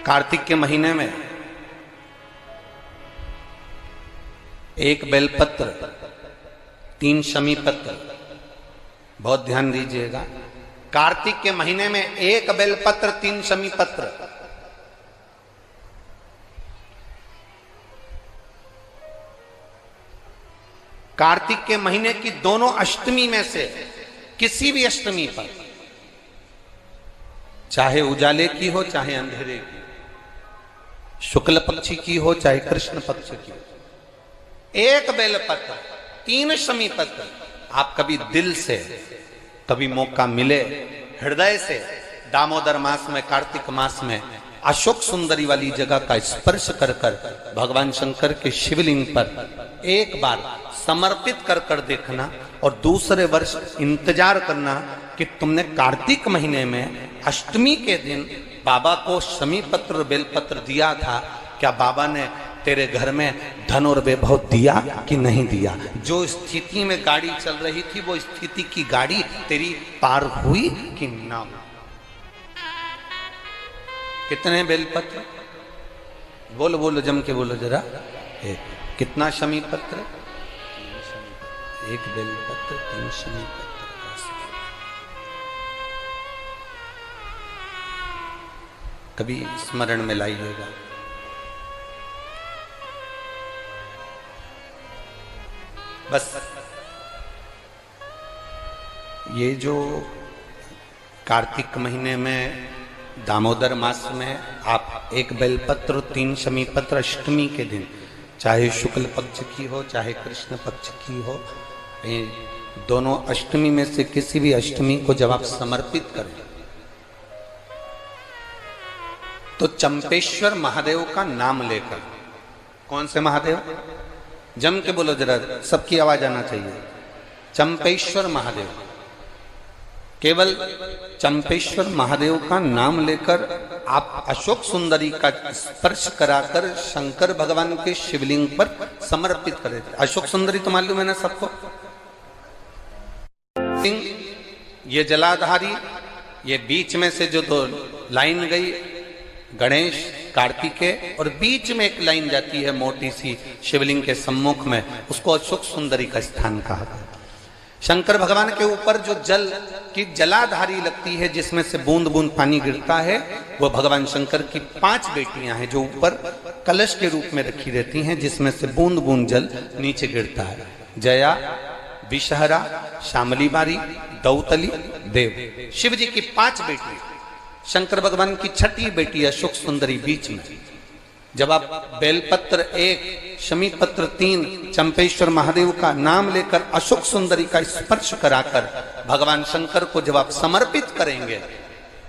कार्तिक के महीने में एक बेलपत्र, 3 शमी पत्र, बहुत ध्यान दीजिएगा। कार्तिक के महीने में एक बेलपत्र, 3 शमी पत्र। कार्तिक के महीने की दोनों अष्टमी में से किसी भी अष्टमी पर, चाहे उजाले की हो चाहे अंधेरे की, शुक्ल पक्ष की हो चाहे कृष्ण पक्ष की, एक बेलपत्र, 3 शमी पत्र। आप कभी दिल से, कभी मौका मिले हृदय से, दामोदर मास में, कार्तिक मास में अशोक सुंदरी वाली जगह का स्पर्श कर कर भगवान शंकर के शिवलिंग पर एक बार समर्पित कर कर देखना, और दूसरे वर्ष इंतजार करना कि तुमने कार्तिक महीने में अष्टमी के दिन बाबा को शमी पत्र बेलपत्र दिया था, क्या बाबा ने तेरे घर में धन और वैभव दिया कि नहीं दिया? जो स्थिति में गाड़ी चल रही थी वो स्थिति की गाड़ी तेरी पार हुई कि ना हुई? कितने बेलपत्र? बोलो बोलो, जम के बोलो जरा। कितना शमी पत्र? एक बेलपत्र, 3 शमी पत्र। कभी स्मरण में लाइएगा। बस ये जो कार्तिक महीने में, दामोदर मास में आप एक बेलपत्र, 3 शमी पत्र अष्टमी के दिन, चाहे शुक्ल पक्ष की हो चाहे कृष्ण पक्ष की हो, दोनों अष्टमी में से किसी भी अष्टमी को जब आप समर्पित करें तो चंपेश्वर महादेव का नाम लेकर, कौन से महादेव? जम के बोलो जरा, सबकी आवाज आना चाहिए। चंपेश्वर महादेव, केवल चंपेश्वर महादेव का नाम लेकर आप अशोक सुंदरी का स्पर्श कराकर शंकर भगवान के शिवलिंग पर समर्पित करें। अशोक सुंदरी तो मालूम है ना सबको? ये जलाधारी, ये बीच में से जो 2 लाइन गई, गणेश कार्तिकेय, और बीच में एक लाइन जाती है मोटी सी शिवलिंग के सम्मुख में, उसको अशोक सुंदरी का स्थान कहा गया। शंकर भगवान के ऊपर जो जल की जलाधारी लगती है, जिसमें से बूंद बूंद पानी गिरता है, वो भगवान शंकर की 5 बेटियां हैं जो ऊपर कलश के रूप में रखी रहती हैं, जिसमें से बूंद बूंद जल नीचे गिरता है। जया, विषहरा, शामली बारी, दौतली, देव। शिव जी की 5 बेटी, शंकर भगवान की 6ठी बेटी अशोक सुंदरी बीच में। जब आप बेलपत्र 1, शमी पत्र 3, चंपेश्वर महादेव का नाम लेकर अशोक सुंदरी का स्पर्श कराकर भगवान शंकर को जब आप समर्पित करेंगे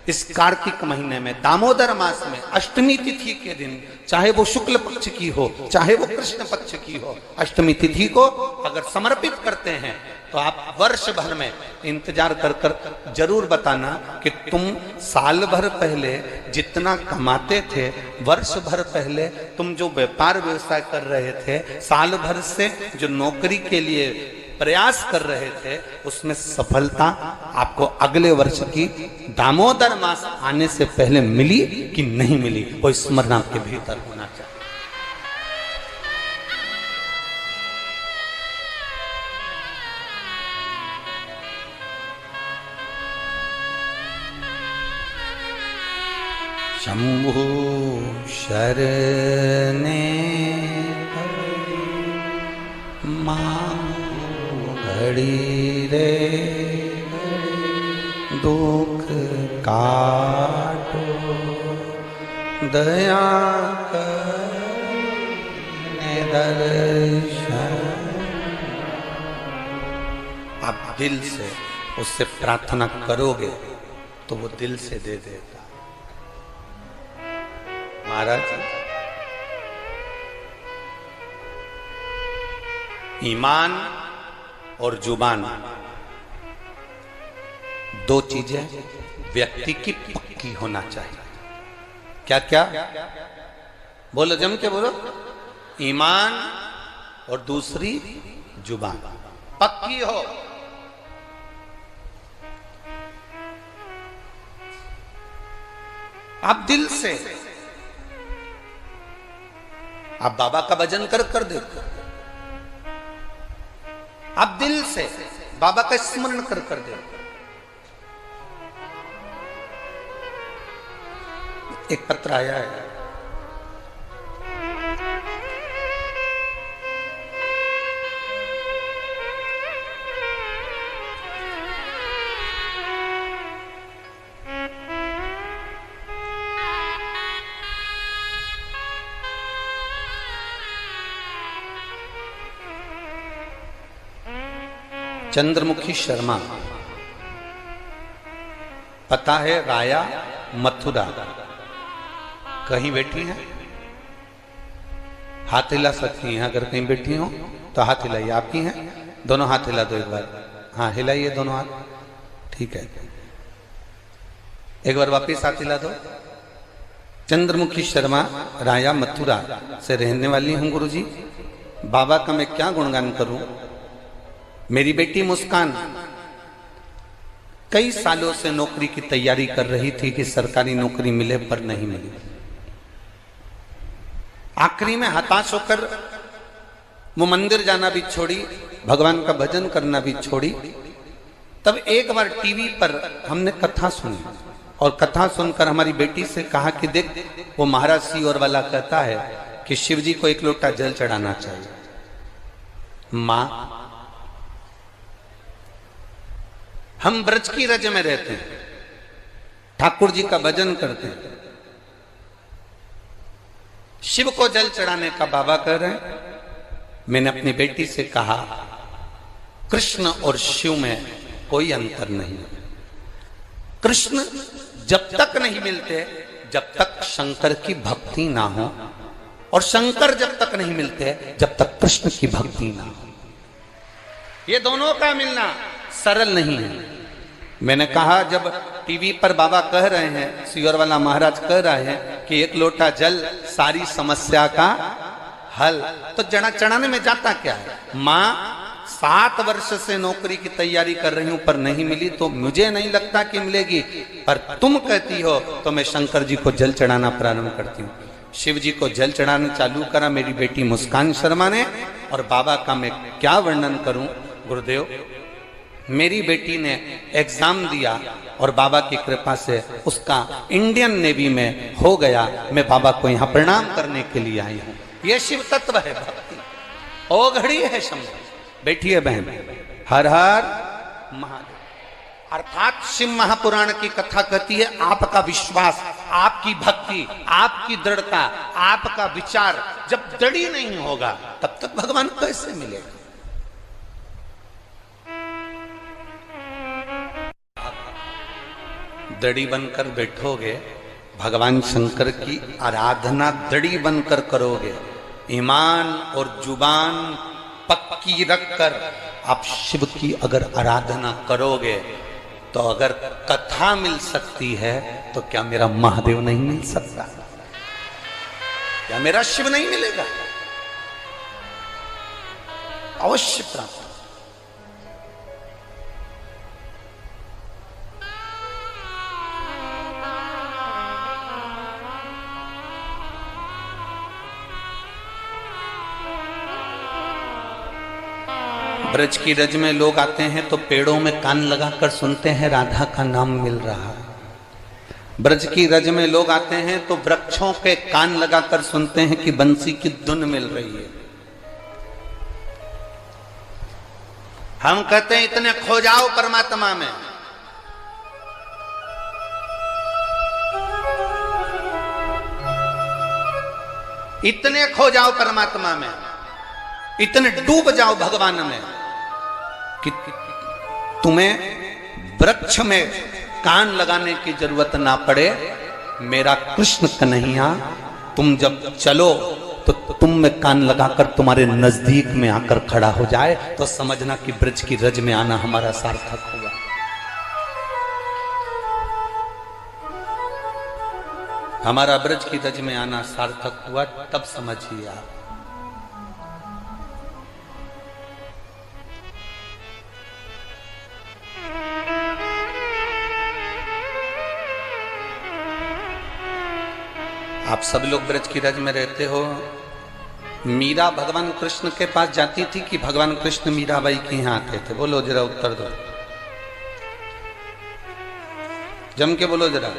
इस कार्तिक महीने में, दामोदर मास में, अष्टमी तिथि के दिन, चाहे वो शुक्ल पक्ष की हो चाहे वो कृष्ण पक्ष की हो, अष्टमी तिथि को अगर समर्पित करते हैं तो आप वर्ष भर में इंतजार कर कर जरूर बताना कि तुम साल भर पहले जितना कमाते थे, वर्ष भर पहले तुम जो व्यापार व्यवसाय कर रहे थे, साल भर से जो नौकरी के लिए प्रयास कर रहे थे, उसमें सफलता आपको अगले वर्ष की दामोदर मास आने से पहले मिली कि नहीं मिली, वो स्मरण आपके भीतर होना चाहिए। शंभु शरणे मांगो घड़ी रे, दुख काटो दया करने दर्शन। आप दिल से उससे प्रार्थना करोगे तो वो दिल से दे देगा। महाराज, ईमान और जुबान 2 चीजें व्यक्ति की पक्की होना चाहिए। क्या क्या? बोलो, जम के बोलो। ईमान और दूसरी जुबान पक्की हो। आप दिल से आप बाबा का भजन कर कर देखो, आप दिल से बाबा का स्मरण कर कर देखो। एक पत्र आया है, चंद्रमुखी शर्मा, पता है राया मथुरा, कहीं बैठी हैं? हाथ हिला सकती हैं, अगर कहीं बैठी हो तो हाथ हिलाइए। आपकी हैं? दोनों हाथ हिला दो एक बार। हाँ हिलाइए दोनों हाथ, ठीक है। एक बार वापिस हाथ हिला दो। चंद्रमुखी शर्मा, राया मथुरा से रहने वाली हूं गुरुजी। बाबा का मैं क्या गुणगान करूं। मेरी बेटी मुस्कान कई सालों से नौकरी की तैयारी कर रही थी कि सरकारी नौकरी मिले, पर नहीं मिली। आखिरी में हताश होकर वो मंदिर जाना भी छोड़ी, भगवान का भजन करना भी छोड़ी। तब एक बार टीवी पर हमने कथा सुनी, और कथा सुनकर हमारी बेटी से कहा कि देख, वो महाराज सियोर वाला कहता है कि शिव जी को एक लोटा जल चढ़ाना चाहिए। मां, हम ब्रज की रज में रहते हैं, ठाकुर जी का भजन करते हैं, शिव को जल चढ़ाने का बाबा कह रहे हैं। मैंने अपनी बेटी से कहा, कृष्ण और शिव में कोई अंतर नहीं। कृष्ण जब तक नहीं मिलते जब तक शंकर की भक्ति ना हो, और शंकर जब तक नहीं मिलते जब तक कृष्ण की भक्ति ना हो। ये दोनों का मिलना सरल नहीं है। मैंने कहा, जब टीवी पर बाबा कह रहे हैं, सियोर वाला महाराज कह रहे हैं कि एक लोटा जल सारी समस्या का हल, तो जड़ा चढ़ाने में जाता क्या है। मां 7 वर्ष से नौकरी की तैयारी कर रही हूं पर नहीं मिली, तो मुझे नहीं लगता कि मिलेगी, पर तुम कहती हो तो मैं शंकर जी को जल चढ़ाना प्रारंभ करती हूँ। शिव जी को जल चढ़ाना चालू करा मेरी बेटी मुस्कान शर्मा ने। और बाबा का मैं क्या वर्णन करूं गुरुदेव। मेरी बेटी ने एग्जाम दिया और बाबा की कृपा से उसका इंडियन नेवी में हो गया। मैं बाबा को यहाँ प्रणाम करने के लिए आई हूँ। ये शिव तत्व है भक्ति, ओ घड़ी है शंभु। बैठिए बहन, हर हर महादेव। अर्थात शिव महापुराण की कथा कहती है, आपका विश्वास, आपकी भक्ति, आपकी दृढ़ता, आपका विचार जब दृढ़ नहीं होगा तब तक भगवान कैसे मिलेगा। दड़ी बनकर बैठोगे, भगवान शंकर की आराधना दड़ी बनकर करोगे, ईमान और जुबान पक्की रखकर आप शिव की अगर आराधना करोगे, तो अगर कथा मिल सकती है तो क्या मेरा महादेव नहीं मिल सकता? क्या मेरा शिव नहीं मिलेगा? अवश्य प्राप्त। ब्रज की रज में लोग आते हैं तो पेड़ों में कान लगाकर सुनते हैं राधा का नाम मिल रहा है। ब्रज की रज में लोग आते हैं तो वृक्षों के कान लगाकर सुनते हैं कि बंसी की धुन मिल रही है। हम कहते हैं इतने खो जाओ परमात्मा में। इतने खो जाओ परमात्मा में, इतने डूब जाओ भगवान में कि तुम्हें वृक्ष में कान लगाने की जरूरत ना पड़े। मेरा कृष्ण कन्हैया तुम जब चलो तो तुम में कान लगाकर तुम्हारे नजदीक में आकर खड़ा हो जाए, तो समझना कि ब्रज की रज में आना हमारा सार्थक हुआ। हमारा ब्रज की रज में आना सार्थक हुआ, तब समझिए आप। आप सब लोग ब्रज की रज में रहते हो, मीरा भगवान कृष्ण के पास जाती थी कि भगवान कृष्ण मीराबाई के यहाँ आते थे? बोलो जरा, उत्तर दो, जम के बोलो जरा।